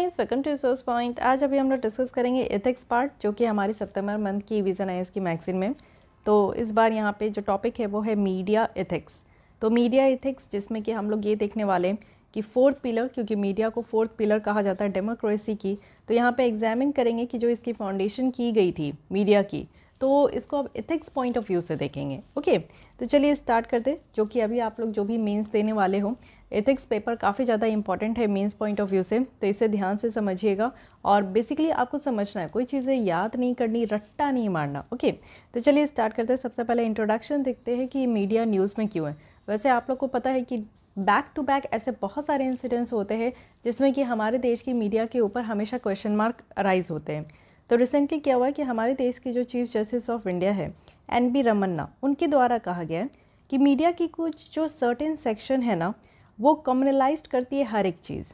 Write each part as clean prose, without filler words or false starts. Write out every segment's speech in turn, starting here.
Guys, welcome to source point. आज अभी हम लोग डिस्कस करेंगे एथिक्स पार्ट, जो कि हमारी सितंबर मंथ की विजन आईएएस की मैगजीन में। तो इस बार यहाँ पे जो टॉपिक है वो है मीडिया एथिक्स। तो मीडिया एथिक्स जिसमें कि हम लोग ये देखने वाले हैं कि फोर्थ पिलर, क्योंकि मीडिया को फोर्थ पिलर कहा जाता है डेमोक्रेसी की, तो यहाँ पे एग्जामिन करेंगे कि जो इसकी फाउंडेशन की गई थी मीडिया की, तो इसको अब एथिक्स पॉइंट ऑफ व्यू से देखेंगे। ओके, तो चलिए स्टार्ट करते। जो कि अभी आप लोग जो भी मेंस देने वाले हो, एथिक्स पेपर काफ़ी ज़्यादा इंपॉर्टेंट है मेंस पॉइंट ऑफ व्यू से, तो इसे ध्यान से समझिएगा। और बेसिकली आपको समझना है, कोई चीज़ें याद नहीं करनी, रट्टा नहीं मारना। ओके, तो चलिए स्टार्ट करते हैं। सबसे पहले इंट्रोडक्शन देखते हैं कि मीडिया न्यूज़ में क्यों है। वैसे आप लोग को पता है कि बैक टू बैक ऐसे बहुत सारे इंसिडेंट्स होते हैं जिसमें कि हमारे देश की मीडिया के ऊपर हमेशा क्वेश्चन मार्क अराइज होते हैं। तो रिसेंटली क्या हुआ है कि हमारे देश के जो चीफ जस्टिस ऑफ इंडिया है एन.बी. रमन्ना, उनके द्वारा कहा गया है कि मीडिया की कुछ जो सर्टेन सेक्शन है ना, वो कम्युनलाइज्ड करती है हर एक चीज़।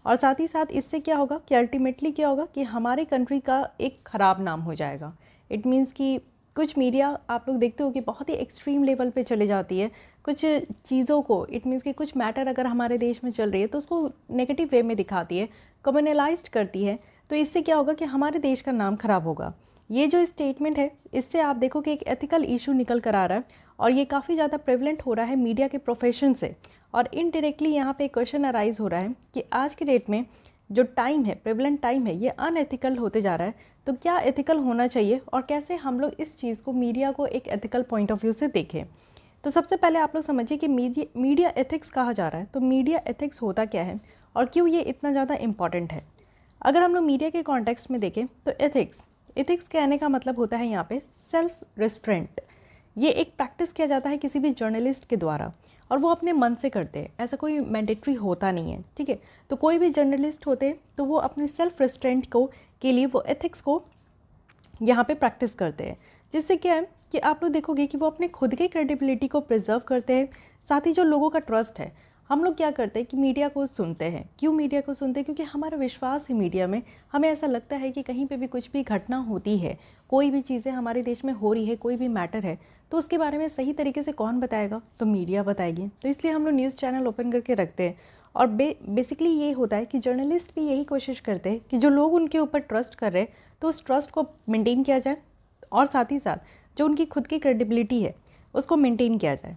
और साथ ही साथ इससे क्या होगा कि अल्टीमेटली क्या होगा कि हमारे कंट्री का एक ख़राब नाम हो जाएगा। इट मीन्स कि कुछ मीडिया आप लोग देखते हो कि बहुत ही एक्सट्रीम लेवल पे चले जाती है कुछ चीज़ों को। इट मीन्स कि कुछ मैटर अगर हमारे देश में चल रही है तो उसको नेगेटिव वे में दिखाती है, कम्युनलाइज्ड करती है। तो इससे क्या होगा कि हमारे देश का नाम खराब होगा। ये जो स्टेटमेंट है, इससे आप देखो कि एक एथिकल इशू निकल कर आ रहा है, और ये काफ़ी ज़्यादा प्रेवलेंट हो रहा है मीडिया के प्रोफेशन से। और इनडायरेक्टली यहाँ पे क्वेश्चन अराइज हो रहा है कि आज के डेट में जो टाइम है, प्रेवलेंट टाइम है, ये अनएथिकल होते जा रहा है। तो क्या एथिकल होना चाहिए और कैसे हम लोग इस चीज़ को, मीडिया को एक एथिकल पॉइंट ऑफ व्यू से देखें। तो सबसे पहले आप लोग समझिए कि मीडिया एथिक्स कहा जा रहा है, तो मीडिया एथिक्स होता क्या है और क्यों ये इतना ज़्यादा इंपॉर्टेंट है। अगर हम लोग मीडिया के कॉन्टेक्स्ट में देखें तो एथिक्स कहने का मतलब होता है यहाँ पे सेल्फ रिस्ट्रेंट। ये एक प्रैक्टिस किया जाता है किसी भी जर्नलिस्ट के द्वारा, और वो अपने मन से करते हैं, ऐसा कोई मैंडेटरी होता नहीं है। ठीक है, तो कोई भी जर्नलिस्ट होते हैं तो वो अपनी सेल्फ रिस्ट्रेंट को के लिए वो एथिक्स को यहाँ पे प्रैक्टिस करते हैं। जिससे क्या है कि आप लोग देखोगे कि वो अपने खुद के क्रेडिबिलिटी को प्रिजर्व करते हैं, साथ ही जो लोगों का ट्रस्ट है। हम लोग क्या करते हैं कि मीडिया को सुनते हैं। क्यों मीडिया को सुनते हैं? क्योंकि हमारा विश्वास है मीडिया में। हमें ऐसा लगता है कि कहीं पे भी कुछ भी घटना होती है, कोई भी चीज़ें हमारे देश में हो रही है, कोई भी मैटर है, तो उसके बारे में सही तरीके से कौन बताएगा? तो मीडिया बताएगी। तो इसलिए हम लोग न्यूज़ चैनल ओपन करके रखते हैं। और बेसिकली ये होता है कि जर्नलिस्ट भी यही कोशिश करते हैं कि जो लोग उनके ऊपर ट्रस्ट कर रहे हैं तो उस ट्रस्ट को मेंटेन किया जाए, और साथ ही साथ जो उनकी खुद की क्रेडिबिलिटी है उसको मेंटेन किया जाए,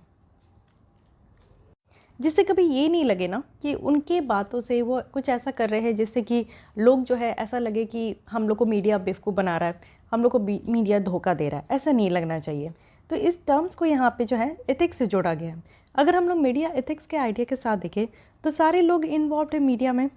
जिससे कभी ये नहीं लगे ना कि उनके बातों से वो कुछ ऐसा कर रहे हैं जिससे कि लोग जो है ऐसा लगे कि हम लोग को मीडिया बेवकूफ़ बना रहा है, हम लोग को मीडिया धोखा दे रहा है। ऐसा नहीं लगना चाहिए। तो इस टर्म्स को यहाँ पे जो है एथिक्स से जोड़ा गया है। अगर हम लोग मीडिया एथिक्स के आइडिया के साथ देखें तो सारे लोग इन्वॉल्व है मीडिया में,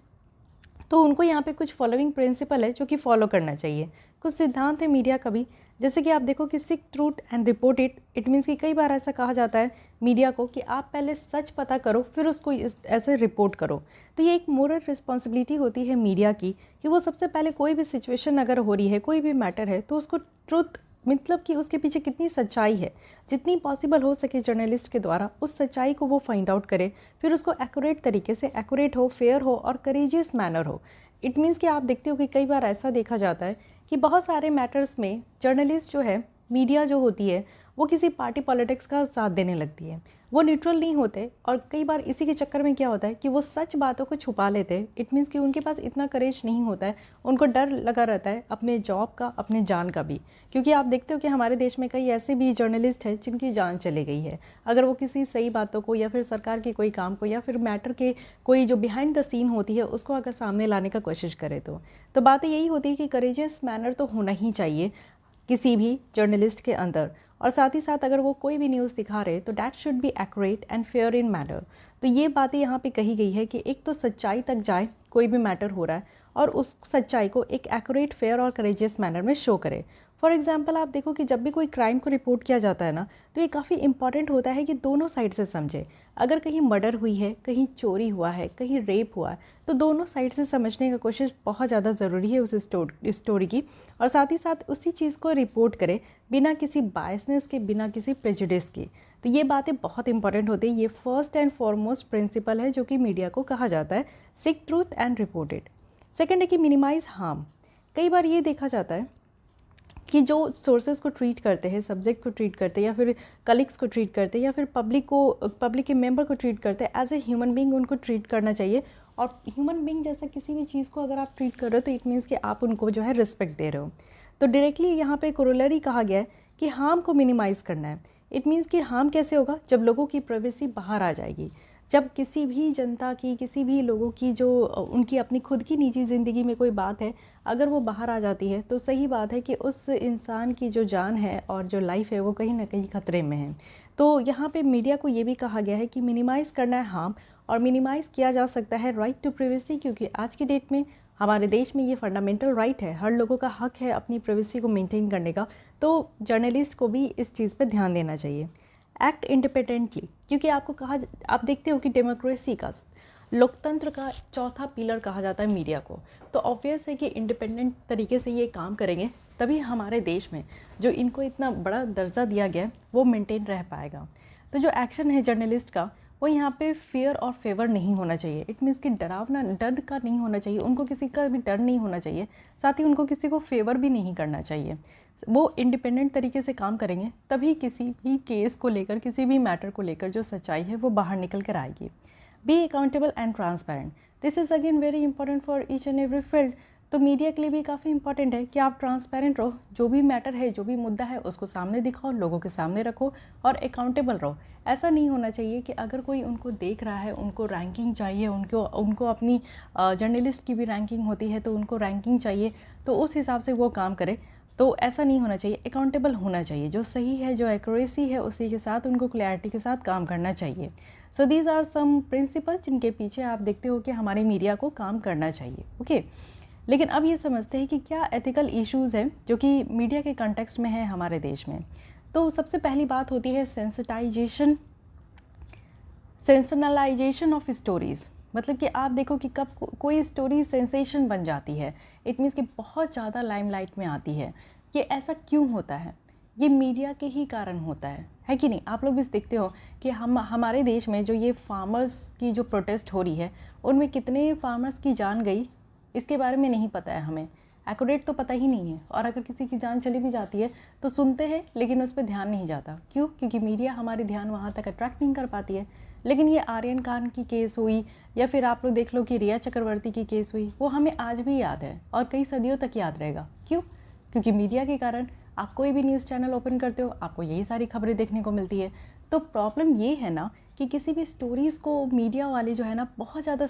तो उनको यहाँ पे कुछ फॉलोइंग प्रिंसिपल है जो कि फॉलो करना चाहिए। कुछ सिद्धांत है मीडिया का भी, जैसे कि आप देखो कि seek truth and report it. It means कि कई बार ऐसा कहा जाता है मीडिया को कि आप पहले सच पता करो फिर उसको ऐसे रिपोर्ट करो। तो ये एक मोरल रिस्पॉन्सिबिलिटी होती है मीडिया की कि वो सबसे पहले कोई भी सिचुएशन अगर हो रही है, कोई भी मैटर है, तो उसको ट्रूथ मतलब कि उसके पीछे कितनी सच्चाई है, जितनी पॉसिबल हो सके जर्नलिस्ट के द्वारा उस सच्चाई को वो फाइंड आउट करे, फिर उसको एक्यूरेट तरीके से, एक्यूरेट हो, फेयर हो और करेजियस मैनर हो। इट मीन्स कि आप देखते हो कि कई बार ऐसा देखा जाता है कि बहुत सारे मैटर्स में जर्नलिस्ट जो है, मीडिया जो होती है, वो किसी पार्टी पॉलिटिक्स का साथ देने लगती है, वो न्यूट्रल नहीं होते। और कई बार इसी के चक्कर में क्या होता है कि वो सच बातों को छुपा लेते हैं। इट मीन्स कि उनके पास इतना करेज नहीं होता है, उनको डर लगा रहता है अपने जॉब का, अपने जान का भी। क्योंकि आप देखते हो कि हमारे देश में कई ऐसे भी जर्नलिस्ट हैं जिनकी जान चली गई है, अगर वो किसी सही बातों को या फिर सरकार के कोई काम को या फिर मैटर के कोई जो बिहाइंड द सीन होती है उसको अगर सामने लाने का कोशिश करे। तो बात यही होती है कि करेजियस मैनर तो होना ही चाहिए किसी भी जर्नलिस्ट के अंदर। और साथ ही साथ अगर वो कोई भी न्यूज़ दिखा रहे तो that should be accurate and fair in matter. तो ये बातें यहाँ पे कही गई है कि एक तो सच्चाई तक जाए, कोई भी मैटर हो रहा है, और उस सच्चाई को एक एक्यूरेट, फेयर और करेजियस मैनर में शो करे। फॉर एग्जाम्पल आप देखो कि जब भी कोई क्राइम को रिपोर्ट किया जाता है ना, तो ये काफ़ी इंपॉर्टेंट होता है कि दोनों साइड से समझे। अगर कहीं मर्डर हुई है, कहीं चोरी हुआ है, कहीं रेप हुआ है, तो दोनों साइड से समझने का कोशिश बहुत ज़्यादा ज़रूरी है उस स्टोरी की। और साथ ही साथ उसी चीज़ को रिपोर्ट करे बिना किसी बायसनेस के, बिना किसी प्रेजुडिस के। तो ये बातें बहुत इंपॉर्टेंट होती है। ये फर्स्ट एंड फॉरमोस्ट प्रिंसिपल है जो कि मीडिया को कहा जाता है, seek truth and report it. Second है कि मिनिमाइज हार्म। कई बार ये देखा जाता है कि जो सोर्सेज को ट्रीट करते हैं, सब्जेक्ट को ट्रीट करते हैं, या फिर कलीग्स को ट्रीट करते हैं, या फिर पब्लिक के मेंबर को ट्रीट करते हैं, एज ए ह्यूमन बीइंग उनको ट्रीट करना चाहिए। और ह्यूमन बीइंग जैसा किसी भी चीज़ को अगर आप ट्रीट कर रहे हो तो इट मीन्स कि आप उनको जो है रिस्पेक्ट दे रहे हो। तो डायरेक्टली यहाँ पे कोरोलरी कहा गया है कि हार्म को मिनिमाइज़ करना है। इट मीन्स कि हार्म कैसे होगा, जब लोगों की प्राइवेसी बाहर आ जाएगी, जब किसी भी जनता की, किसी भी लोगों की जो उनकी अपनी खुद की निजी ज़िंदगी में कोई बात है, अगर वो बाहर आ जाती है तो सही बात है कि उस इंसान की जो जान है और जो लाइफ है वो कहीं ना कहीं खतरे में है। तो यहाँ पे मीडिया को ये भी कहा गया है कि मिनिमाइज़ करना है हार्म, और मिनिमाइज़ किया जा सकता है राइट टू प्राइवेसी, क्योंकि आज की डेट में हमारे देश में ये फंडामेंटल राइट है, हर लोगों का हक है अपनी प्राइवेसी को मेंटेन करने का। तो जर्नलिस्ट को भी इस चीज़ पर ध्यान देना चाहिए। एक्ट इंडिपेंडेंटली, क्योंकि आपको कहा, आप देखते हो कि डेमोक्रेसी का, लोकतंत्र का चौथा पिलर कहा जाता है मीडिया को। तो ऑब्वियस है कि इंडिपेंडेंट तरीके से ये काम करेंगे तभी हमारे देश में जो इनको इतना बड़ा दर्जा दिया गया है वो मेंटेन रह पाएगा। तो जो एक्शन है जर्नलिस्ट का, वो यहाँ पे फियर और फेवर नहीं होना चाहिए। इट मीन्स कि डरावना, डर का नहीं होना चाहिए, उनको किसी का भी डर नहीं होना चाहिए, साथ ही उनको किसी को फेवर भी नहीं करना चाहिए। वो इंडिपेंडेंट तरीके से काम करेंगे तभी किसी भी केस को लेकर, किसी भी मैटर को लेकर जो सच्चाई है वो बाहर निकल कर आएगी। Be accountable and transparent, this is again very important for each and every field. तो मीडिया के लिए भी काफ़ी इंपॉर्टेंट है कि आप ट्रांसपेरेंट रहो, जो भी मैटर है, जो भी मुद्दा है उसको सामने दिखाओ, लोगों के सामने रखो और अकाउंटेबल रहो। ऐसा नहीं होना चाहिए कि अगर कोई उनको देख रहा है, उनको रैंकिंग चाहिए, उनको अपनी जर्नलिस्ट की भी रैंकिंग होती है तो उनको रैंकिंग चाहिए, तो उस हिसाब से वो काम करे। तो ऐसा नहीं होना चाहिए, अकाउंटेबल होना चाहिए, जो सही है, जो एक्यूरेसी है उसी के साथ उनको क्लैरिटी के साथ काम करना चाहिए। So these are some principle जिनके पीछे आप देखते हो कि हमारी मीडिया को काम करना चाहिए। ओके, लेकिन अब ये समझते हैं कि क्या एथिकल इश्यूज़ हैं जो कि मीडिया के कंटेक्स्ट में है हमारे देश में। तो सबसे पहली बात होती है सेंसेशनलाइजेशन ऑफ स्टोरीज़। मतलब कि आप देखो कि कब कोई स्टोरी सेंसेशन बन जाती है, इट मीन्स कि बहुत ज़्यादा लाइमलाइट में आती है। ये ऐसा क्यों होता है? ये मीडिया के ही कारण होता है कि नहीं? आप लोग भी देखते हो कि हमारे देश में जो ये फार्मर्स की जो प्रोटेस्ट हो रही है, उनमें कितने फार्मर्स की जान गई इसके बारे में नहीं पता है हमें, एक्यूरेट तो पता ही नहीं है। और अगर किसी की जान चली भी जाती है तो सुनते हैं लेकिन उस पर ध्यान नहीं जाता। क्यों? क्योंकि मीडिया हमारी ध्यान वहाँ तक अट्रैक्ट नहीं कर पाती है। लेकिन ये आर्यन खान की केस हुई या फिर आप लोग देख लो कि रिया चक्रवर्ती की केस हुई, वो हमें आज भी याद है और कई सदियों तक याद रहेगा। क्यों? क्योंकि मीडिया के कारण आप कोई भी न्यूज़ चैनल ओपन करते हो आपको यही सारी खबरें देखने को मिलती है। तो प्रॉब्लम ये है ना कि किसी भी स्टोरीज़ को मीडिया वाले जो है ना बहुत ज़्यादा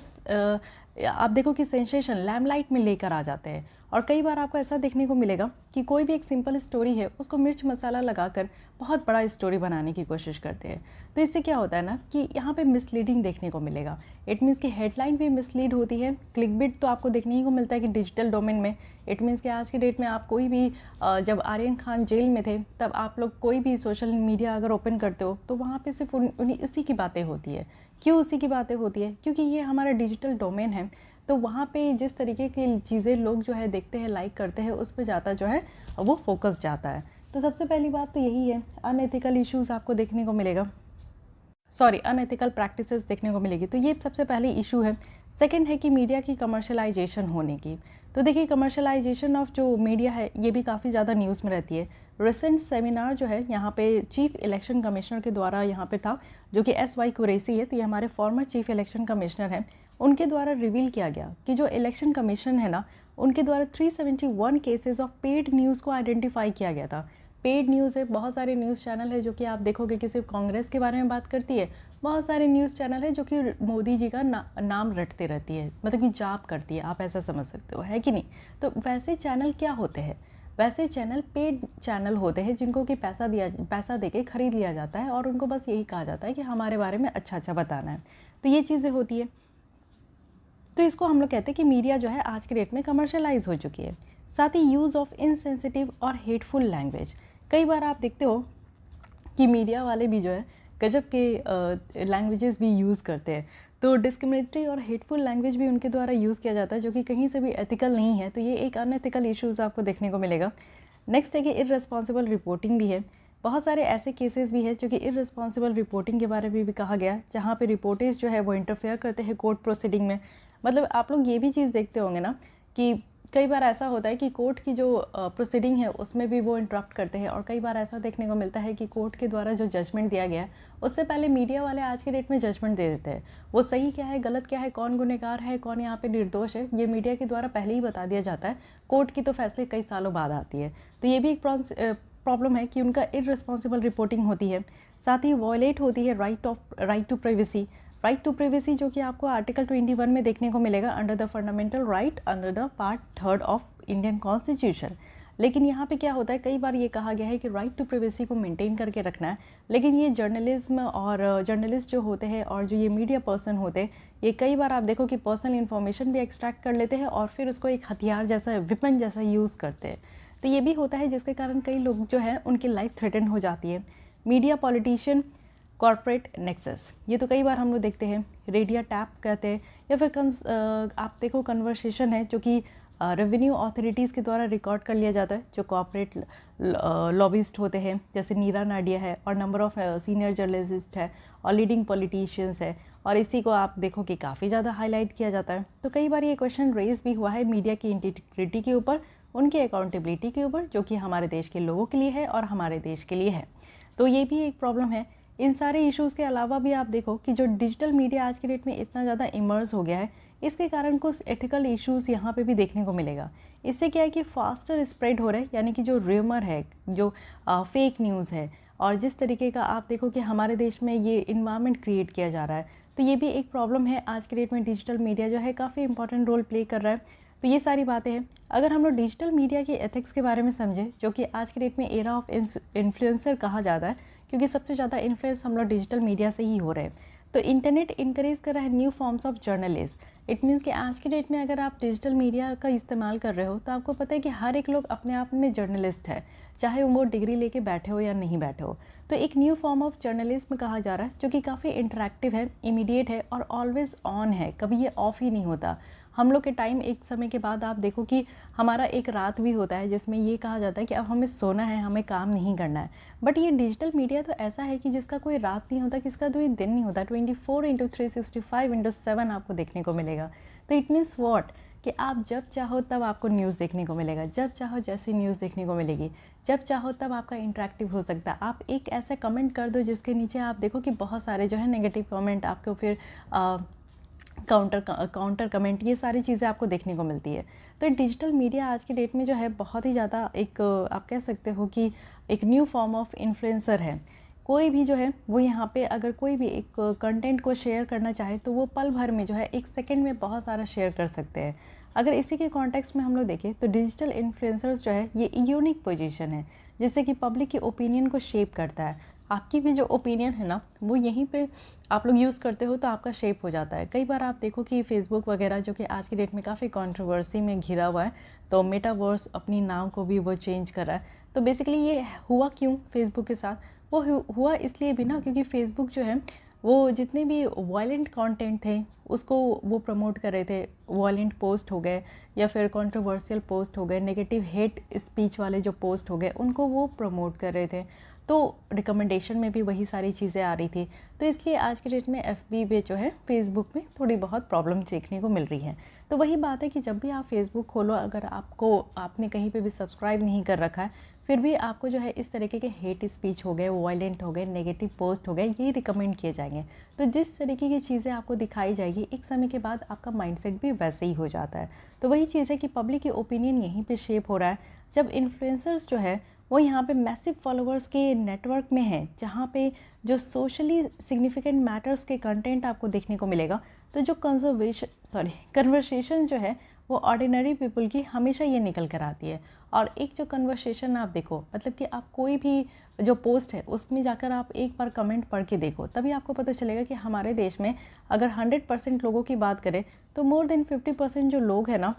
आप देखो कि सेंसेशन लैमलाइट में लेकर आ जाते हैं। और कई बार आपको ऐसा देखने को मिलेगा कि कोई भी एक सिंपल स्टोरी है उसको मिर्च मसाला लगाकर बहुत बड़ा स्टोरी बनाने की कोशिश करते हैं। तो इससे क्या होता है ना कि यहाँ पे मिसलीडिंग देखने को मिलेगा। इट मीन्स कि हेडलाइन भी मिसलीड होती है, क्लिकबिट तो आपको देखने ही को मिलता है कि डिजिटल डोमेन में। इट मीन्स कि आज की डेट में आप कोई भी जब आर्यन खान जेल में थे तब आप लोग कोई भी सोशल मीडिया अगर ओपन करते हो तो वहाँ पे सिर्फ उसी की बातें होती है। क्यों उसी की बातें होती है? क्योंकि ये हमारा डिजिटल डोमेन है। तो वहाँ पे जिस तरीके की चीज़ें लोग जो है देखते हैं, लाइक करते हैं, उस पर ज़्यादा जो है वो फोकस जाता है। तो सबसे पहली बात तो यही है, अनएथिकल इश्यूज़ आपको देखने को मिलेगा, अनएथिकल प्रैक्टिसेस देखने को मिलेगी। तो ये सबसे पहले इशू है। सेकंड है कि मीडिया की कमर्शलाइजेशन होने की। तो देखिए कमर्शलाइजेशन ऑफ जो मीडिया है ये भी काफ़ी ज़्यादा न्यूज़ में रहती है। रिसेंट सेमिनार जो है यहाँ पे चीफ इलेक्शन कमिश्नर के द्वारा यहाँ पे था, जो कि SY कुरैशी है। तो ये हमारे फॉर्मर चीफ इलेक्शन कमिश्नर हैं, उनके द्वारा रिवील किया गया कि जो इलेक्शन कमीशन है ना, उनके द्वारा 371 केसेस ऑफ पेड न्यूज़ को आइडेंटिफाई किया गया था। पेड न्यूज़ है, बहुत सारे न्यूज़ चैनल है जो कि आप देखोगे कि सिर्फ कांग्रेस के बारे में बात करती है, बहुत सारे न्यूज़ चैनल है जो कि मोदी जी का नाम रटते रहती है, मतलब कि जाप करती है, आप ऐसा समझ सकते हो, है कि नहीं? तो वैसे चैनल क्या होते हैं? वैसे चैनल पेड चैनल होते हैं जिनको कि पैसा दे के खरीद लिया जाता है और उनको बस यही कहा जाता है कि हमारे बारे में अच्छा अच्छा बताना है। तो ये चीज़ें होती है। तो इसको हम लोग कहते हैं कि मीडिया जो है आज के डेट में कमर्शलाइज हो चुकी है। साथ ही यूज़ ऑफ इनसेंसिटिव और हेटफुल लैंग्वेज, कई बार आप देखते हो कि मीडिया वाले भी जो है गजब के लैंग्वेजेस भी यूज़ करते हैं। तो डिस्क्रिमिनेटरी और हेटफुल लैंग्वेज भी उनके द्वारा यूज़ किया जाता है जो कि कहीं से भी एथिकल नहीं है। तो ये एक अनएथिकल इश्यूज़ आपको देखने को मिलेगा। नेक्स्ट है कि इररेस्पॉन्सिबल रिपोर्टिंग भी है। बहुत सारे ऐसे केसेस भी है जो कि इररेस्पॉन्सिबल रिपोर्टिंग के बारे में भी कहा गया, जहाँ पे रिपोर्टर्स जो है वो इंटरफेयर करते हैं कोर्ट प्रोसीडिंग में। मतलब आप लोग ये भी चीज़ देखते होंगे ना कि कई बार ऐसा होता है कि कोर्ट की जो प्रोसीडिंग है उसमें भी वो इंटरप्ट करते हैं, और कई बार ऐसा देखने को मिलता है कि कोर्ट के द्वारा जो जजमेंट दिया गया है उससे पहले मीडिया वाले आज के डेट में जजमेंट दे देते हैं। वो सही क्या है, गलत क्या है, कौन गुनहगार है, कौन यहाँ पे निर्दोष है, ये मीडिया के द्वारा पहले ही बता दिया जाता है। कोर्ट की तो फैसले कई सालों बाद आती है। तो ये भी एक प्रॉब्लम है कि उनका इररिस्पॉन्सिबल रिपोर्टिंग होती है। साथ ही वॉयलेट होती है right to privacy. Right to privacy जो कि आपको आर्टिकल 21 में देखने को मिलेगा, under the fundamental right under the part 3 of Indian constitution. लेकिन यहाँ पे क्या होता है, कई बार ये कहा गया है कि राइट टू प्राइवेसी को मेंटेन करके रखना है, लेकिन ये जर्नलिज्म और जर्नलिस्ट जो होते हैं और जो ये मीडिया पर्सन होते हैं, ये कई बार आप देखो कि पर्सनल इन्फॉर्मेशन भी एक्सट्रैक्ट कर लेते हैं और फिर उसको एक हथियार जैसा, विपन जैसा यूज़ करते हैं। तो ये भी होता है जिसके कारण कई लोग जो है उनकी लाइफ थ्रेटन हो जाती है। मीडिया पॉलिटिशियन कॉर्पोरेट नेक्सस, ये तो कई बार हम लोग देखते हैं, रेडिया टैप कहते हैं, या फिर आप देखो कन्वर्सेशन है जो कि रेवेन्यू अथॉरिटीज़ के द्वारा रिकॉर्ड कर लिया जाता है, जो कॉर्पोरेट लॉबिस्ट होते हैं जैसे नीरा नाडिया है, और नंबर ऑफ़ सीनियर जर्नलिस्ट है और लीडिंग पॉलिटिशियंस है, और इसी को आप देखो कि काफ़ी ज़्यादा हाईलाइट किया जाता है। तो कई बार ये क्वेश्चन रेज भी हुआ है मीडिया की इंटीग्रिटी के ऊपर, उनकी अकाउंटेबिलिटी के ऊपर, जो कि हमारे देश के लोगों के लिए है और हमारे देश के लिए है। तो ये भी एक प्रॉब्लम है। इन सारे इश्यूज़ के अलावा भी आप देखो कि जो डिजिटल मीडिया आज के डेट में इतना ज़्यादा इमर्स हो गया है, इसके कारण कुछ एथिकल इश्यूज़ यहाँ पे भी देखने को मिलेगा। इससे क्या है कि फास्टर स्प्रेड हो रहा है, यानी कि जो र्यूमर है, जो फेक न्यूज़ है, और जिस तरीके का आप देखो कि हमारे देश में ये इन्वायरमेंट क्रिएट किया जा रहा है, तो ये भी एक प्रॉब्लम है। आज के डेट में डिजिटल मीडिया जो है काफ़ी इंपॉर्टेंट रोल प्ले कर रहा है। तो ये सारी बातें हैं। अगर हम लोग डिजिटल मीडिया के एथिक्स के बारे में समझें, जो कि आज के डेट में एरा ऑफ इन्फ्लुएंसर कहा जाता है, क्योंकि सबसे ज़्यादा इन्फ्लुएंस हम लोग डिजिटल मीडिया से ही हो रहे हैं। तो इंटरनेट इनकरेज कर रहा है new forms of journalist. It means कि आज के डेट में अगर आप डिजिटल मीडिया का इस्तेमाल कर रहे हो, तो आपको पता है कि हर एक लोग अपने आप में जर्नलिस्ट है, चाहे वो डिग्री लेके बैठे हो या नहीं बैठे हो। तो एक न्यू फॉर्म ऑफ जर्नलिज्म कहा जा रहा है, जो कि काफ़ी इंटरेक्टिव है, इमीडिएट है और ऑलवेज ऑन है, कभी ये ऑफ ही नहीं होता। हम लोग के टाइम एक समय के बाद आप देखो कि हमारा एक रात भी होता है जिसमें ये कहा जाता है कि अब हमें सोना है, हमें काम नहीं करना है। बट ये डिजिटल मीडिया तो ऐसा है कि जिसका कोई रात नहीं होता, किसका कोई दिन नहीं होता, 24/365/7 आपको देखने को मिलेगा। तो इट मीन्स वॉट कि आप जब चाहो तब आपको न्यूज़ देखने को मिलेगा, जब चाहो जैसी न्यूज़ देखने को मिलेगी, जब चाहो तब आपका इंटरेक्टिव हो सकता है। आप एक ऐसा कमेंट कर दो जिसके नीचे आप देखो कि बहुत सारे जो है नेगेटिव कमेंट, आपको फिर काउंटर कमेंट, ये सारी चीज़ें आपको देखने को मिलती है। तो डिजिटल मीडिया आज के डेट में जो है बहुत ही ज़्यादा एक आप कह सकते हो कि एक न्यू फॉर्म ऑफ इन्फ्लुएंसर है। कोई भी जो है वो यहाँ पे अगर कोई भी एक कंटेंट को शेयर करना चाहे, तो वो पल भर में जो है 1 सेकंड में बहुत सारा शेयर कर सकते हैं। अगर इसी के कॉन्टेक्स्ट में हम लोग देखें, तो डिजिटल इन्फ्लुएंसर्स जो है ये यूनिक पोजीशन है, जिससे कि पब्लिक की ओपिनियन को शेप करता है। आपकी भी जो ओपिनियन है ना, वो यहीं पे आप लोग यूज़ करते हो तो आपका शेप हो जाता है। कई बार आप देखो कि फेसबुक वगैरह जो कि आज की डेट में काफ़ी कंट्रोवर्सी में घिरा हुआ है, तो मेटावर्स अपनी नाम को भी वो चेंज कर रहा है। तो बेसिकली ये हुआ क्यों फेसबुक के साथ? वो हुआ इसलिए भी ना, क्योंकि फेसबुक जो है वो जितने भी वायलेंट कंटेंट थे उसको वो प्रमोट कर रहे थे। वायलेंट पोस्ट हो गए या फिर कंट्रोवर्शियल पोस्ट हो गए, नेगेटिव हेट स्पीच वाले जो पोस्ट हो गए, उनको वो प्रमोट कर रहे थे। तो रिकमेंडेशन में भी वही सारी चीज़ें आ रही थी। तो इसलिए आज के डेट में एफबी पे जो है फेसबुक में थोड़ी बहुत प्रॉब्लम देखने को मिल रही है। तो वही बात है कि जब भी आप फेसबुक खोलो, अगर आपने कहीं पे भी सब्सक्राइब नहीं कर रखा है, फिर भी आपको जो है इस तरीके के हेट स्पीच हो गए, वायलेंट हो गए, नेगेटिव पोस्ट हो गए, ये रिकमेंड किए जाएंगे। तो जिस तरीके की चीज़ें आपको दिखाई जाएगी, एक समय के बाद आपका माइंडसेट भी वैसे ही हो जाता है। तो वही चीज़ है कि पब्लिक की ओपिनियन यहीं पे शेप हो रहा है। जब इन्फ्लुएंसर्स जो है वो यहाँ पे मैसिव फॉलोअर्स के नेटवर्क में है, जहाँ पे जो सोशली सिग्निफिकेंट मैटर्स के कंटेंट आपको देखने को मिलेगा, तो जो कन्वर्सेशन जो है वो ऑर्डिनरी पीपल की हमेशा ये निकल कर आती है। और एक जो कन्वर्सेशन आप देखो, मतलब कि आप कोई भी जो पोस्ट है उसमें जाकर आप एक बार कमेंट पढ़ के देखो, तभी आपको पता चलेगा कि हमारे देश में अगर 100% लोगों की बात करें, तो मोर देन 50% जो लोग हैं ना,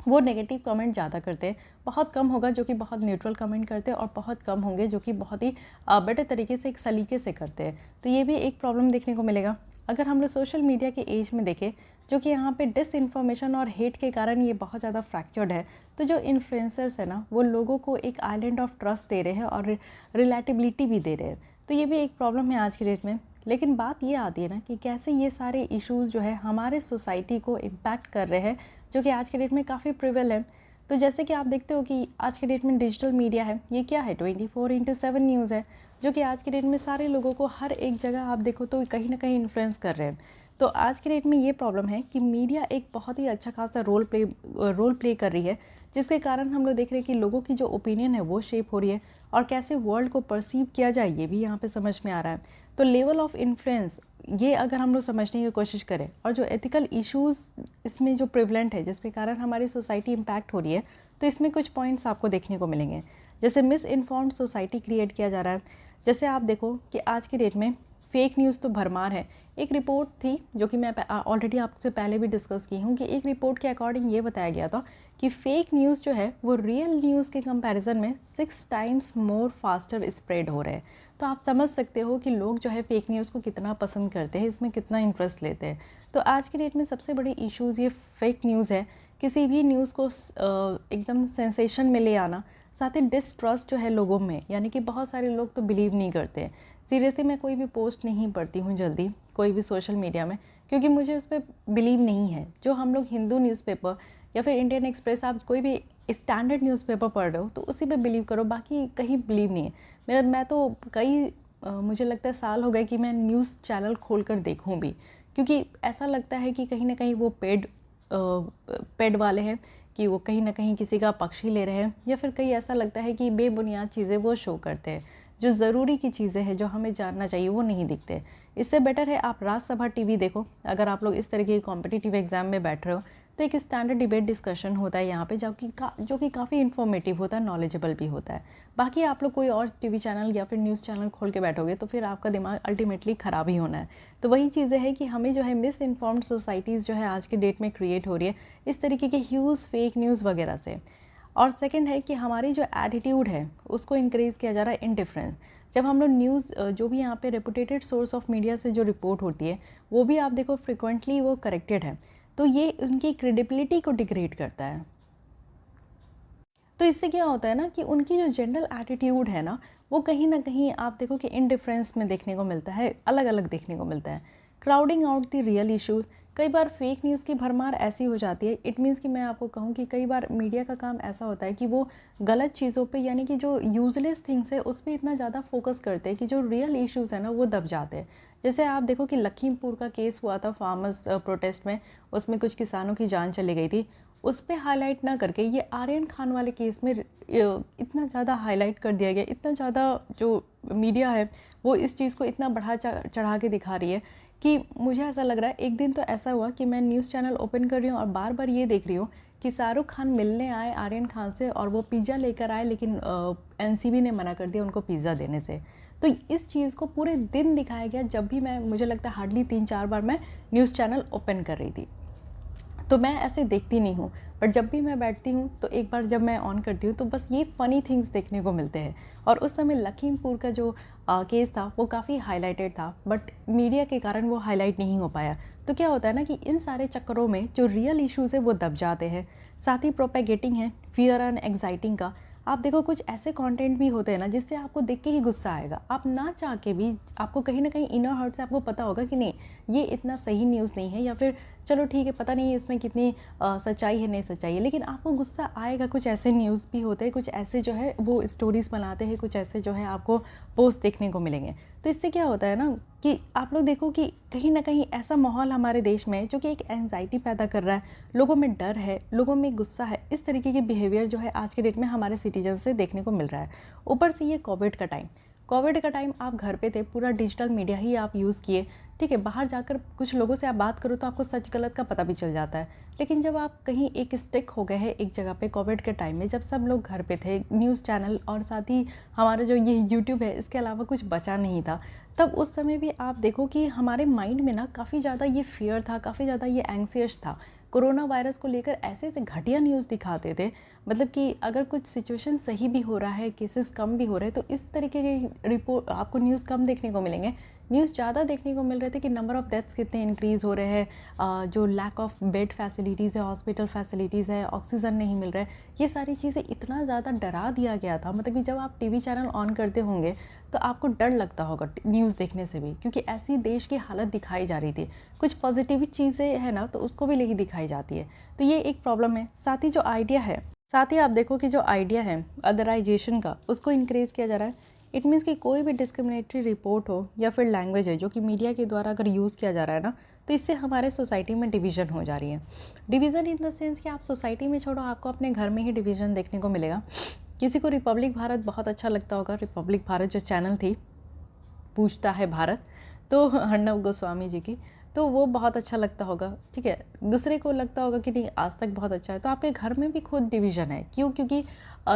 वो नेगेटिव कमेंट ज़्यादा करते हैं। बहुत कम होगा जो कि बहुत न्यूट्रल कमेंट करते हैं, और बहुत कम होंगे जो कि बहुत ही बेटर तरीके से, एक सलीके से करते हैं। तो ये भी एक प्रॉब्लम देखने को मिलेगा। अगर हम लोग सोशल मीडिया के एज में देखें, जो कि यहाँ पे डिसइन्फॉर्मेशन और हेट के कारण ये बहुत ज़्यादा फ्रैक्चर्ड है, तो जो इन्फ्लुएंसर्स है ना, वो लोगों को एक आइलैंड ऑफ ट्रस्ट दे रहे हैं और रिलेटिबिलिटी भी दे रहे हैं। तो ये भी एक प्रॉब्लम है आज की डेट में। लेकिन बात ये आती है ना कि कैसे ये सारे इश्यूज़ जो है हमारे सोसाइटी को इम्पैक्ट कर रहे हैं, जो कि आज के डेट में काफ़ी प्रिवल है। तो जैसे कि आप देखते हो कि आज के डेट में डिजिटल मीडिया है, ये क्या है, 24/7 न्यूज़ है, जो कि आज के डेट में सारे लोगों को हर एक जगह आप देखो तो कहीं ना कहीं इन्फ्लुएंस कर रहे हैं। तो आज के डेट में ये प्रॉब्लम है कि मीडिया एक बहुत ही अच्छा खासा रोल प्ले कर रही है, जिसके कारण हम लोग देख रहे हैं कि लोगों की जो ओपिनियन है वो शेप हो रही है, और कैसे वर्ल्ड को परसीव किया जाए ये भी यहाँ पे समझ में आ रहा है। तो लेवल ऑफ इन्फ्लुएंस ये अगर हम लोग समझने की कोशिश करें, और जो एथिकल इश्यूज़ इसमें जो प्रिवलेंट है जिसके कारण हमारी सोसाइटी इम्पैक्ट हो रही है, तो इसमें कुछ पॉइंट्स आपको देखने को मिलेंगे। जैसे मिस इन्फॉर्म्ड सोसाइटी क्रिएट किया जा रहा है। जैसे आप देखो कि आज की डेट में फेक न्यूज़ तो भरमार है। एक रिपोर्ट थी जो कि मैं ऑलरेडी आपसे पहले भी डिस्कस की हूँ, कि एक रिपोर्ट के अकॉर्डिंग ये बताया गया था कि फेक न्यूज़ जो है वो रियल न्यूज़ के कंपैरिजन में 6 टाइम्स मोर फास्टर स्प्रेड हो रहे हैं। तो आप समझ सकते हो कि लोग जो है फेक न्यूज़ को कितना पसंद करते हैं, इसमें कितना इंटरेस्ट लेते हैं। तो आज की डेट में सबसे बड़ी इश्यूज़ ये फेक न्यूज़ है। किसी भी न्यूज़ को एकदम सेंसेशन में ले आना, साथ ही डिस्ट्रस्ट जो है लोगों में, यानी कि बहुत सारे लोग तो बिलीव नहीं करते। सीरियसली मैं कोई भी पोस्ट नहीं पढ़ती हूँ जल्दी कोई भी सोशल मीडिया में, क्योंकि मुझे उस पर बिलीव नहीं है। जो हम लोग हिंदू न्यूज़पेपर या फिर इंडियन एक्सप्रेस, आप कोई भी स्टैंडर्ड न्यूज़पेपर पढ़ रहे हो तो उसी पे बिलीव करो, बाकी कहीं बिलीव नहीं है। मैं तो मुझे लगता है साल हो गए कि मैं न्यूज़ चैनल खोल कर देखूँ भी, क्योंकि ऐसा लगता है कि कहीं ना कहीं वो पेड वाले हैं, कि वो कहीं ना कहीं किसी का पक्ष ही ले रहे हैं, या फिर कहीं ऐसा लगता है कि बेबुनियाद चीज़ें वो शो करते हैं। जो ज़रूरी की चीज़ें हैं जो हमें जानना चाहिए वो नहीं दिखते। इससे बेटर है आप राज्यसभा टीवी देखो। अगर आप लोग इस तरह के कॉम्पिटिटिव एग्जाम में बैठ रहे हो तो एक स्टैंडर्ड डिबेट डिस्कशन होता है यहाँ पे, जो कि काफ़ी इन्फॉर्मेटिव होता है, नॉलेजेबल भी होता है। बाकी आप लोग कोई और टीवी चैनल या फिर न्यूज़ चैनल खोल के बैठोगे तो फिर आपका दिमाग अल्टीमेटली ख़राब ही होना है। तो वही चीज़ें हैं कि हमें जो है मिस इन्फॉर्म्ड सोसाइटीज़ जो है आज के डेट में क्रिएट हो रही है इस तरीके के ह्यूज फेक न्यूज़ वगैरह से। और सेकंड है कि हमारी जो एटीट्यूड है उसको इनक्रीज़ किया जा रहा है इनडिफरेंस। जब हम लोग न्यूज़ जो भी यहाँ पे रेपुटेटेड सोर्स ऑफ मीडिया से जो रिपोर्ट होती है वो भी आप देखो फ्रिक्वेंटली वो करेक्टेड है, तो ये उनकी क्रेडिबिलिटी को डिग्रेड करता है। तो इससे क्या होता है ना कि उनकी जो जनरल एटीट्यूड है ना वो कहीं ना कहीं आप देखो कि इनडिफरेंस में देखने को मिलता है, अलग अलग देखने को मिलता है। Crowding out the real issues. कई बार फेक न्यूज़ की भरमार ऐसी हो जाती है, इट मीन्स कि मैं आपको कहूँ कि कई बार मीडिया का काम ऐसा होता है कि वो गलत चीज़ों पे, यानी कि जो यूजलेस थिंग्स है उस पर इतना ज़्यादा फोकस करते हैं कि जो रियल इश्यूज़ है ना वो दब जाते हैं। जैसे आप देखो कि लखीमपुर का केस हुआ था फार्मर्स प्रोटेस्ट में, उसमें कुछ किसानों की जान चली गई थी। उस पे हाईलाइट ना करके ये आर्यन खान वाले केस में इतना ज़्यादा हाईलाइट कर दिया गया, इतना ज़्यादा जो मीडिया है वो इस चीज़ को इतना बढ़ा चढ़ा के दिखा रही है कि मुझे ऐसा लग रहा है। एक दिन तो ऐसा हुआ कि मैं न्यूज़ चैनल ओपन कर रही हूँ और बार बार ये देख रही हूँ कि शाहरुख खान मिलने आए आर्यन खान से और वो पिज़्ज़ा लेकर आए, लेकिन एनसीबी ने मना कर दिया उनको पिज़्ज़ा देने से। तो इस चीज़ को पूरे दिन दिखाया गया जब भी मुझे लगता है हार्डली 3-4 बार मैं न्यूज़ चैनल ओपन कर रही थी। तो मैं ऐसे देखती नहीं हूँ, बट जब भी मैं बैठती हूँ तो एक बार जब मैं ऑन करती हूँ तो बस ये फ़नी थिंग्स देखने को मिलते हैं। और उस समय लखीमपुर का जो केस था वो काफ़ी हाईलाइटेड था, बट मीडिया के कारण वो हाईलाइट नहीं हो पाया। तो क्या होता है ना कि इन सारे चक्करों में जो रियल इश्यूज़ है वो दब जाते हैं। साथ ही प्रोपेगेटिंग है फियर एंड एग्जाइटिंग का। आप देखो कुछ ऐसे कंटेंट भी होते हैं ना जिससे आपको देख के ही गुस्सा आएगा, आप ना चाह के भी, आपको कहीं ना कहीं इनर हार्ट से आपको पता होगा कि नहीं ये इतना सही न्यूज़ नहीं है, या फिर चलो ठीक है पता नहीं इसमें कितनी सच्चाई है नहीं सच्चाई है, लेकिन आपको गुस्सा आएगा। कुछ ऐसे न्यूज़ भी होते हैं, कुछ ऐसे जो है वो स्टोरीज़ बनाते हैं, कुछ ऐसे जो है आपको पोस्ट देखने को मिलेंगे। तो इससे क्या होता है ना कि आप लोग देखो कि कहीं ना कहीं ऐसा माहौल हमारे देश में जो कि एक एंजाइटी पैदा कर रहा है, लोगों में डर है, लोगों में गुस्सा है। इस तरीके के बिहेवियर जो है आज के डेट में हमारे सिटीजन से देखने को मिल रहा है। ऊपर से ये कोविड का टाइम आप घर पे थे, पूरा डिजिटल मीडिया ही आप यूज़ किए, ठीक है। बाहर जाकर कुछ लोगों से आप बात करो तो आपको सच गलत का पता भी चल जाता है। लेकिन जब आप कहीं एक स्टिक हो गए हैं एक जगह पे कोविड के टाइम में, जब सब लोग घर पे थे, न्यूज़ चैनल और साथ ही हमारा जो ये यूट्यूब है इसके अलावा कुछ बचा नहीं था, तब उस समय भी आप देखो कि हमारे माइंड में ना काफ़ी ज़्यादा ये फियर था, काफ़ी ज़्यादा ये एंग्सियस था। कोरोना वायरस को लेकर ऐसे ऐसे घटिया न्यूज़ दिखाते थे, मतलब कि अगर कुछ सिचुएशन सही भी हो रहा है, केसेस कम भी हो रहे हैं, तो इस तरीके के रिपोर्ट आपको न्यूज़ कम देखने को मिलेंगे, न्यूज़ ज़्यादा देखने को मिल रहे थे कि नंबर ऑफ़ डेथ्स कितने इंक्रीज़ हो रहे हैं, जो लैक ऑफ बेड फैसिलिटीज़ है, हॉस्पिटल फैसिलिटीज़ है, ऑक्सीजन नहीं मिल रहा है, ये सारी चीज़ें इतना ज़्यादा डरा दिया गया था। मतलब कि जब आप टीवी चैनल ऑन करते होंगे तो आपको डर लगता होगा न्यूज़ देखने से भी, क्योंकि ऐसी देश की हालत दिखाई जा रही थी। कुछ पॉजिटिव चीज़ें है ना, तो उसको भी नहीं दिखाई जाती है, तो ये एक प्रॉब्लम है। साथ ही जो आइडिया है, साथ ही आप देखो कि जो आइडिया है अदराइजेशन का, उसको इंक्रीज़ किया जा रहा है। इट मीन्स कि कोई भी डिस्क्रिमिनेटरी रिपोर्ट हो या फिर लैंग्वेज है जो कि मीडिया के द्वारा अगर यूज़ किया जा रहा है ना, तो इससे हमारे सोसाइटी में डिवीज़न हो जा रही है। डिवीज़न इन द सेंस कि आप सोसाइटी में छोड़ो, आपको अपने घर में ही डिवीज़न देखने को मिलेगा। किसी को रिपब्लिक भारत बहुत अच्छा लगता होगा, रिपब्लिक भारत जो चैनल थी, पूछता है भारत, तो अर्णव गोस्वामी जी की, तो वो बहुत अच्छा लगता होगा, ठीक है। दूसरे को लगता होगा कि नहीं आज तक बहुत अच्छा है, तो आपके घर में भी खुद डिवीज़न है। क्यों? क्योंकि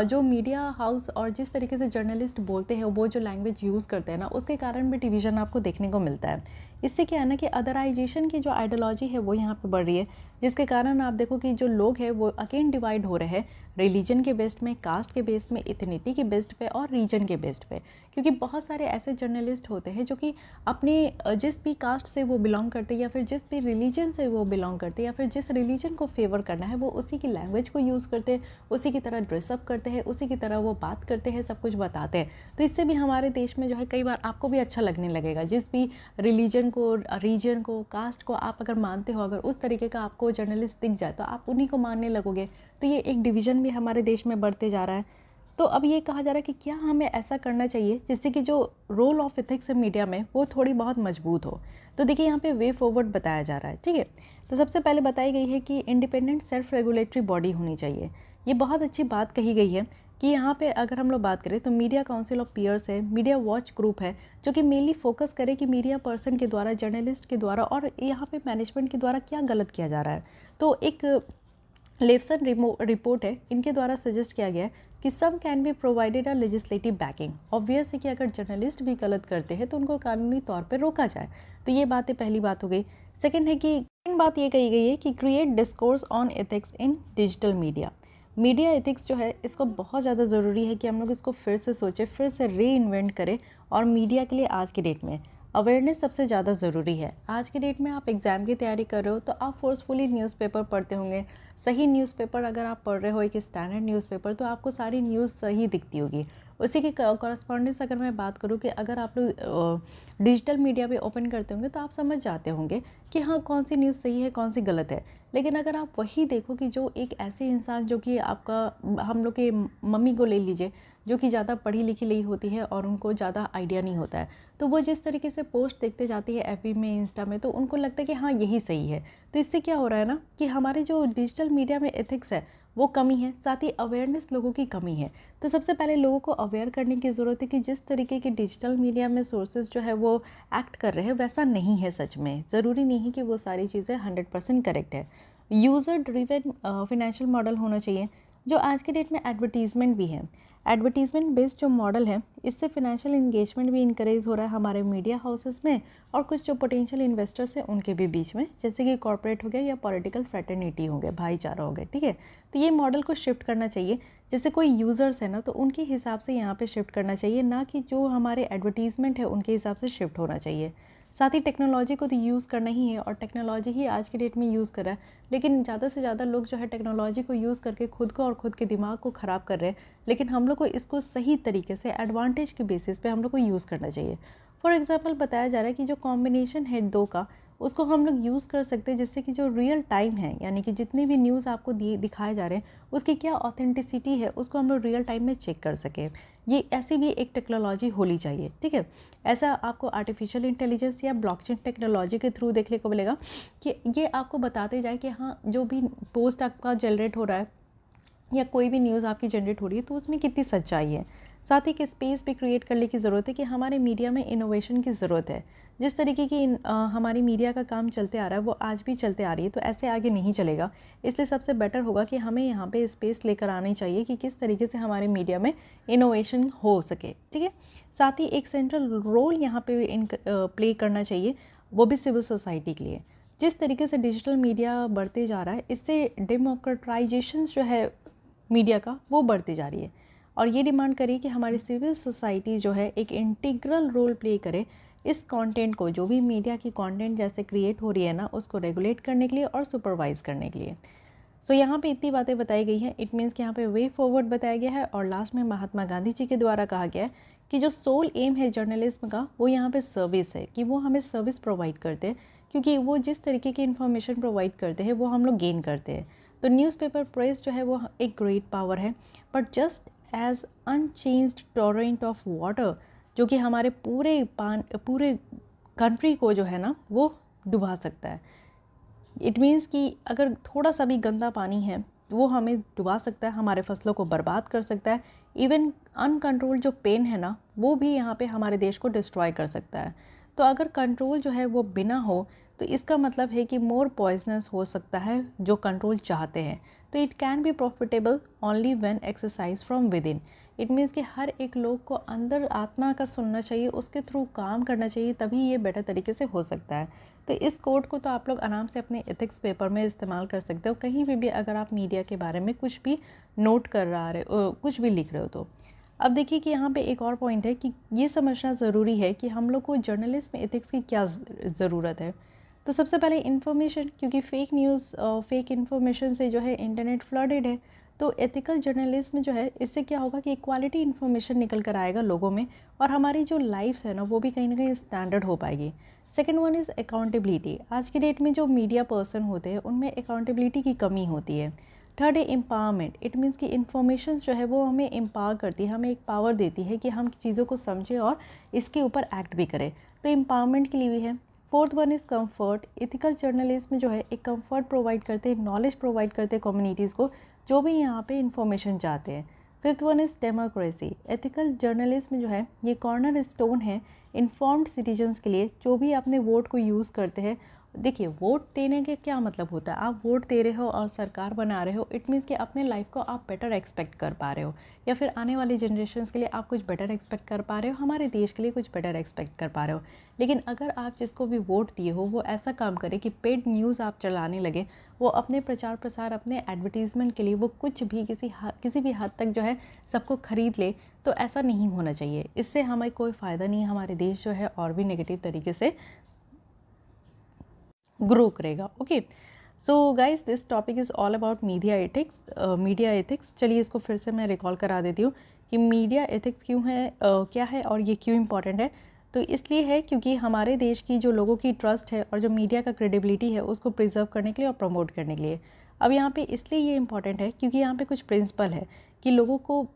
जो मीडिया हाउस और जिस तरीके से जर्नलिस्ट बोलते हैं, वो जो लैंग्वेज यूज़ करते हैं ना, उसके कारण भी डिवीज़न आपको देखने को मिलता है। इससे क्या है ना कि अदराइजेशन की जो आइडियोलॉजी है वो यहाँ पे बढ़ रही है, जिसके कारण आप देखो कि जो लोग हैं वो अगेन डिवाइड हो रहे हैं रिलीजन के बेस्ड में, कास्ट के बेस्ड में, इथनिटी के बेस्ड पे और रीजन के बेस्ड पे। क्योंकि बहुत सारे ऐसे जर्नलिस्ट होते हैं जो कि अपने जिस भी कास्ट से वो बिलोंग करते हैं या फिर जिस भी रिलीजन से वो बिलोंग करते हैं या फिर जिस रिलीजन को फेवर करना है, वो उसी की लैंग्वेज को यूज़ करते हैं, उसी की तरह ड्रेसअप करते हैं, उसी की तरह वो बात करते हैं, सब कुछ बताते हैं। तो इससे भी हमारे देश में जो है कई बार आपको भी अच्छा लगने लगेगा। जिस भी रिलीजन को, रीजन को, कास्ट को आप अगर मानते हो, अगर उस तरीके का आपको जर्नलिस्ट दिख जाए तो आप उन्हीं को मानने लगोगे। तो ये एक डिवीज़न भी हमारे देश में बढ़ते जा रहा है। तो अब ये कहा जा रहा है कि क्या हमें ऐसा करना चाहिए जिससे कि जो रोल ऑफ एथिक्स है मीडिया में वो थोड़ी बहुत मजबूत हो। तो देखिए यहाँ पे वे फॉरवर्ड बताया जा रहा है, ठीक है। तो सबसे पहले बताई गई है कि इंडिपेंडेंट सेल्फ रेगुलेटरी बॉडी होनी चाहिए। ये बहुत अच्छी बात कही गई है कि यहाँ पे अगर हम लोग बात करें तो मीडिया काउंसिल ऑफ पीयर्स है, मीडिया वॉच ग्रुप है, जो कि मेनली फोकस करे कि मीडिया पर्सन के द्वारा, जर्नलिस्ट के द्वारा और यहाँ पे मैनेजमेंट के द्वारा क्या गलत किया जा रहा है। तो एक लेवसन रिपोर्ट है, इनके द्वारा सजेस्ट किया गया है कि some can be provided a legislative backing. Obvious है कि अगर जर्नलिस्ट भी गलत करते हैं तो उनको कानूनी तौर पर रोका जाए। तो ये बातें पहली बात हो गई। सेकंड है कि बात ये कही गई है कि create discourse on ethics in digital media. Media ethics जो है इसको बहुत ज़्यादा ज़रूरी है कि हम लोग इसको फिर से सोचें, फिर से री इन्वेंट करें। और मीडिया के लिए आज की डेट में अवेयरनेस सबसे ज़्यादा ज़रूरी है। आज के डेट में आप एग्ज़ाम की तैयारी कर रहे हो तो आप फोर्सफुली न्यूज़पेपर पढ़ते होंगे। सही न्यूज़पेपर अगर आप पढ़ रहे हो, एक स्टैंडर्ड न्यूज़पेपर, तो आपको सारी न्यूज़ सही दिखती होगी। उसी की कॉरस्पॉन्डेंस अगर मैं बात करूँ कि अगर आप लोग डिजिटल मीडिया पे ओपन करते होंगे तो आप समझ जाते होंगे कि हाँ कौन सी न्यूज़ सही है, कौन सी गलत है। लेकिन अगर आप वही देखो कि जो एक ऐसे इंसान जो कि आपका, हम लोग के मम्मी को ले लीजिए, जो कि ज़्यादा पढ़ी लिखी नहीं होती है और उनको ज़्यादा आइडिया नहीं होता है, तो वो जिस तरीके से पोस्ट देखते जाती है एफबी में, इंस्टा में, तो उनको लगता है कि हाँ यही सही है। तो इससे क्या हो रहा है ना कि हमारे जो डिजिटल मीडिया में एथिक्स है वो कमी है, साथ ही अवेयरनेस लोगों की कमी है। तो सबसे पहले लोगों को अवेयर करने की ज़रूरत है कि जिस तरीके के डिजिटल मीडिया में सोर्सेज जो है वो एक्ट कर रहे हैं वैसा नहीं है। सच में ज़रूरी नहीं है कि वो सारी चीज़ें 100% करेक्ट है। यूज़र ड्रिवन फिनेंशियल मॉडल होना चाहिए। जो आज के डेट में एडवर्टीज़मेंट भी है, एडवर्टीज़मेंट बेस्ड जो मॉडल है, इससे फिनेंशियल इंगेजमेंट भी इंकरेज हो रहा है हमारे मीडिया हाउसेस में और कुछ जो पोटेंशियल इन्वेस्टर्स हैं उनके भी बीच में, जैसे कि कॉर्पोरेट हो गया या पॉलिटिकल फ्रेटर्निटी हो गया, भाईचारा हो गया, ठीक है। तो ये मॉडल को शिफ्ट करना चाहिए। जैसे कोई यूज़र्स है ना, तो उनके हिसाब से यहाँ पे शिफ्ट करना चाहिए, ना कि जो हमारे एडवर्टीज़मेंट है उनके हिसाब से शिफ्ट होना चाहिए। साथ ही टेक्नोलॉजी को तो यूज़ करना ही है और टेक्नोलॉजी ही आज के डेट में यूज़ कर रहा है। लेकिन ज़्यादा से ज़्यादा लोग जो है टेक्नोलॉजी को यूज़ करके खुद को और खुद के दिमाग को ख़राब कर रहे हैं। लेकिन हम लोग को इसको सही तरीके से एडवांटेज के बेसिस पे हम लोग को यूज़ करना चाहिए। फॉर एग्जांपल बताया जा रहा है कि जो कॉम्बिनेशन है दो का, उसको हम लोग यूज़ कर सकते हैं, जिससे कि जो रियल टाइम है, यानी कि जितनी भी न्यूज़ आपको दिखाए जा रहे हैं उसकी क्या ऑथेंटिसिटी है, उसको हम लोग रियल टाइम में चेक कर सकें। ये ऐसी भी एक टेक्नोलॉजी होनी चाहिए, ठीक है। ऐसा आपको आर्टिफिशियल इंटेलिजेंस या ब्लॉकचेन टेक्नोलॉजी के थ्रू देखने को मिलेगा कि ये आपको बताते जाए कि हाँ जो भी पोस्ट आपका जनरेट हो रहा है या कोई भी न्यूज़ आपकी जनरेट हो रही है तो उसमें कितनी सच्चाई है। साथ ही एक स्पेस भी क्रिएट करने की ज़रूरत है कि हमारे मीडिया में इनोवेशन की ज़रूरत है। जिस तरीके की हमारी मीडिया का काम चलते आ रहा है वो आज भी चलते आ रही है, तो ऐसे आगे नहीं चलेगा। इसलिए सबसे बेटर होगा कि हमें यहाँ पे स्पेस लेकर आनी चाहिए कि किस तरीके से हमारे मीडिया में इनोवेशन हो सके, ठीक है। साथ ही एक सेंट्रल रोल यहाँ पे प्ले करना चाहिए, वो भी सिविल सोसाइटी के लिए। जिस तरीके से डिजिटल मीडिया बढ़ते जा रहा है, इससे डेमोक्रेटाइजेशन जो है मीडिया का वो बढ़ती जा रही है और ये डिमांड करी कि हमारी सिविल सोसाइटी जो है एक इंटीग्रल रोल प्ले करे इस कंटेंट को, जो भी मीडिया की कंटेंट जैसे क्रिएट हो रही है ना, उसको रेगुलेट करने के लिए और सुपरवाइज करने के लिए। सो यहाँ पे इतनी बातें बताई गई हैं। इट मीन्स कि यहाँ पे वे फॉरवर्ड बताया गया है और लास्ट में महात्मा गांधी जी के द्वारा कहा गया है कि जो सोल एम है जर्नलिज्म का, वो यहाँ पे सर्विस है, कि वो हमें सर्विस प्रोवाइड करते हैं, क्योंकि वो जिस तरीके की इन्फॉर्मेशन प्रोवाइड करते हैं वो हम लोग गेन करते हैं। तो न्यूज़पेपर प्रेस जो है वो एक ग्रेट पावर है, but just as unchanged torrent of water, जो कि हमारे पूरे कंट्री को जो है ना वो डुबा सकता है। इट मीन्स कि अगर थोड़ा सा भी गंदा पानी है वो हमें डुबा सकता है, हमारे फसलों को बर्बाद कर सकता है। इवन अनकंट्रोल जो पेन है ना, वो भी यहाँ पे हमारे देश को डिस्ट्रॉय कर सकता है। तो अगर कंट्रोल जो है वो बिना हो, तो इसका मतलब है कि मोर पॉइजनस हो सकता है जो कंट्रोल चाहते हैं। तो it can be profitable only when exercise from with in. It means कि हर एक लोग को अंदर आत्मा का सुनना चाहिए, उसके थ्रू काम करना चाहिए, तभी ये बेटर तरीके से हो सकता है। तो इस कोड को तो आप लोग आराम से अपने एथिक्स पेपर में इस्तेमाल कर सकते हो, कहीं भी अगर आप मीडिया के बारे में कुछ भी नोट कर रहे हो, कुछ भी लिख रहे हो तो। अब देखिए कि यहाँ पे एक और पॉइंट है कि ये समझना ज़रूरी है कि हम लोग को जर्नलिस्ट में एथिक्स की क्या ज़रूरत है। तो सबसे पहले इन्फॉर्मेशन, क्योंकि फेक न्यूज़ फेक इन्फॉर्मेशन से जो है इंटरनेट फ्लडेड है। तो एथिकल जर्नलिज्म जो है, इससे क्या होगा कि क्वालिटी इन्फॉर्मेशन निकल कर आएगा लोगों में, और हमारी जो लाइफ्स है ना वो भी कहीं ना कहीं स्टैंडर्ड हो पाएगी। Second one is accountability. आज की डेट में जो मीडिया पर्सन होते हैं उनमें अकाउंटेबिलिटी की कमी होती है। थर्ड है एम्पावरमेंट। इट मीन्स कि इन्फॉर्मेशन जो है वो हमें एम्पावर करती है, हमें एक पावर देती है कि हम चीज़ों को समझें और इसके ऊपर एक्ट भी करें, तो एम्पावरमेंट के लिए भी है। Fourth one is comfort. Ethical journalism जो है एक कंफर्ट प्रोवाइड करते हैं, नॉलेज प्रोवाइड करते हैं कम्युनिटीज़ को जो भी यहाँ पे इन्फॉर्मेशन चाहते हैं। Fifth one is democracy. Ethical journalism जो है ये कॉर्नर स्टोन है इन्फॉर्म्ड सिटीजन्स के लिए, जो भी अपने वोट को यूज़ करते हैं। देखिए, वोट देने के क्या मतलब होता है, आप वोट दे रहे हो और सरकार बना रहे हो, इट मीन्स कि अपने लाइफ को आप बेटर एक्सपेक्ट कर पा रहे हो, या फिर आने वाली जनरेशन्स के लिए आप कुछ बेटर एक्सपेक्ट कर पा रहे हो, हमारे देश के लिए कुछ बेटर एक्सपेक्ट कर पा रहे हो। लेकिन अगर आप जिसको भी वोट दिए हो वो ऐसा काम करे कि पेड न्यूज़ आप चलाने लगे, वो अपने प्रचार प्रसार, अपने एडवर्टीज़मेंट के लिए वो कुछ भी किसी भी हद तक जो है सबको खरीद ले, तो ऐसा नहीं होना चाहिए। इससे हमें कोई फ़ायदा नहीं है, हमारे देश जो है और भी नेगेटिव तरीके से ग्रो करेगा। Okay, so guys, this topic is all about media ethics. चलिए इसको फिर से मैं रिकॉल करा देती हूँ कि मीडिया एथिक्स क्यों है, क्या है और ये क्यों इम्पॉर्टेंट है। तो इसलिए है क्योंकि हमारे देश की जो लोगों की ट्रस्ट है और जो मीडिया का क्रेडिबिलिटी है उसको प्रिजर्व करने के लिए और प्रमोट करने के लिए। अब यहाँ पे इसलिए ये इम्पॉर्टेंट है क्योंकि यहाँ पे कुछ प्रिंसिपल है कि लोगों को,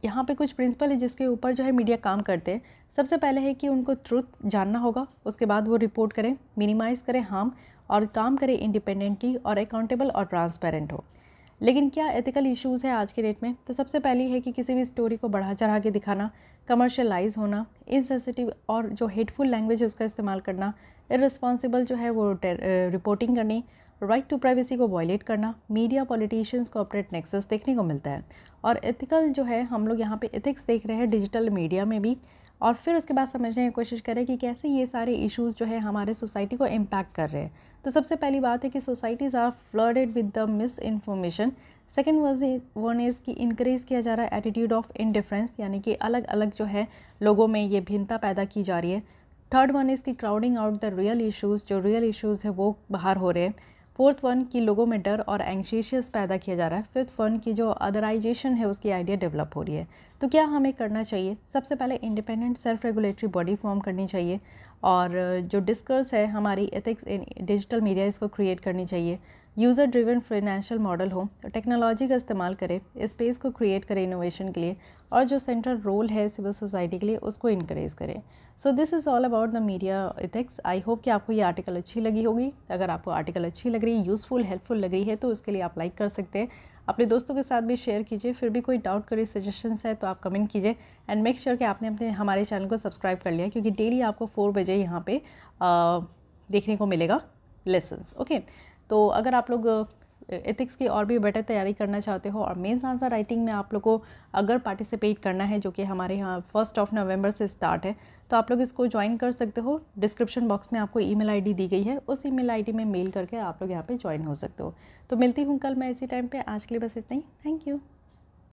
यहाँ पे कुछ प्रिंसिपल है जिसके ऊपर जो है मीडिया काम करते हैं। सबसे पहले है कि उनको ट्रुथ जानना होगा, उसके बाद वो रिपोर्ट करें, मिनिमाइज़ करें हार्म, और काम करें इंडिपेंडेंटली और अकाउंटेबल और ट्रांसपेरेंट हो। लेकिन क्या एथिकल इश्यूज़ है आज के डेट में? तो सबसे पहली है कि किसी भी स्टोरी को बढ़ा चढ़ा के दिखाना, कमर्शियलाइज होना, इनसेंसिटिव और जो हेटफुल लैंग्वेज है उसका इस्तेमाल करना, इररिस्पॉन्सिबल जो है वो रिपोर्टिंग करनी, राइट टू प्राइवेसी को वायलेट करना, मीडिया पॉलिटिशियंस कॉर्पोरेट नेक्सस देखने को मिलता है। और एथिकल जो है, हम लोग यहाँ पे एथिक्स देख रहे हैं डिजिटल मीडिया में भी, और फिर उसके बाद समझने की कोशिश करें कि कैसे ये सारे इश्यूज़ जो है हमारे सोसाइटी को इम्पैक्ट कर रहे हैं। तो सबसे पहली बात है कि societies are flooded with the misinformation. Second one is कि इनक्रीज किया जा रहा है एटीट्यूड ऑफ इनडिफरेंस, यानी कि अलग अलग जो है लोगों में ये भिन्नता पैदा की जा रही है। थर्ड वन इज़ कि crowding out the real issues, जो रियल इश्यूज़ है वो बाहर हो रहे हैं। फोर्थ वन की लोगों में डर और एंग्शियस पैदा किया जा रहा है। फिफ्थ वन की जो अदराइजेशन है उसकी आइडिया डेवलप हो रही है। तो क्या हमें करना चाहिए? सबसे पहले independent self regulatory body form करनी चाहिए, और जो डिस्कर्स है हमारी एथिक्स इन डिजिटल मीडिया इसको क्रिएट करनी चाहिए। यूज़र ड्रिवन फाइनेंशियल मॉडल हो, तो टेक्नोलॉजी का इस्तेमाल करें, स्पेस को क्रिएट करें इनोवेशन के लिए, और जो सेंट्रल रोल है सिविल सोसाइटी के लिए उसको इनक्रेज करें। So this is all about the media ethics. I hope कि आपको ये आर्टिकल अच्छी लगी होगी। अगर आपको आर्टिकल अच्छी लग रही है, यूज़फुल हेल्पफुल लग रही है, तो उसके लिए आप लाइक कर सकते हैं, अपने दोस्तों के साथ भी शेयर कीजिए। फिर भी कोई डाउट करिए, सजेशंस है तो आप कमेंट कीजिए, एंड मेक श्योर कि आपने अपने हमारे चैनल को सब्सक्राइब कर लिया, क्योंकि डेली आपको 4 बजे यहाँ पे देखने को मिलेगा लेसन्स। ओके, तो अगर आप लोग एथिक्स की और भी बेटर तैयारी करना चाहते हो और मेंस आंसर राइटिंग में आप लोग को अगर पार्टिसिपेट करना है, जो कि हमारे यहाँ 1 नवंबर से स्टार्ट है, तो आप लोग इसको ज्वाइन कर सकते हो। डिस्क्रिप्शन बॉक्स में आपको ईमेल आईडी दी गई है, उस ईमेल आईडी में मेल करके आप लोग यहाँ पे ज्वाइन हो सकते हो। तो मिलती हूँ कल मैं इसी टाइम पे। आज के लिए बस इतना ही। Thank you.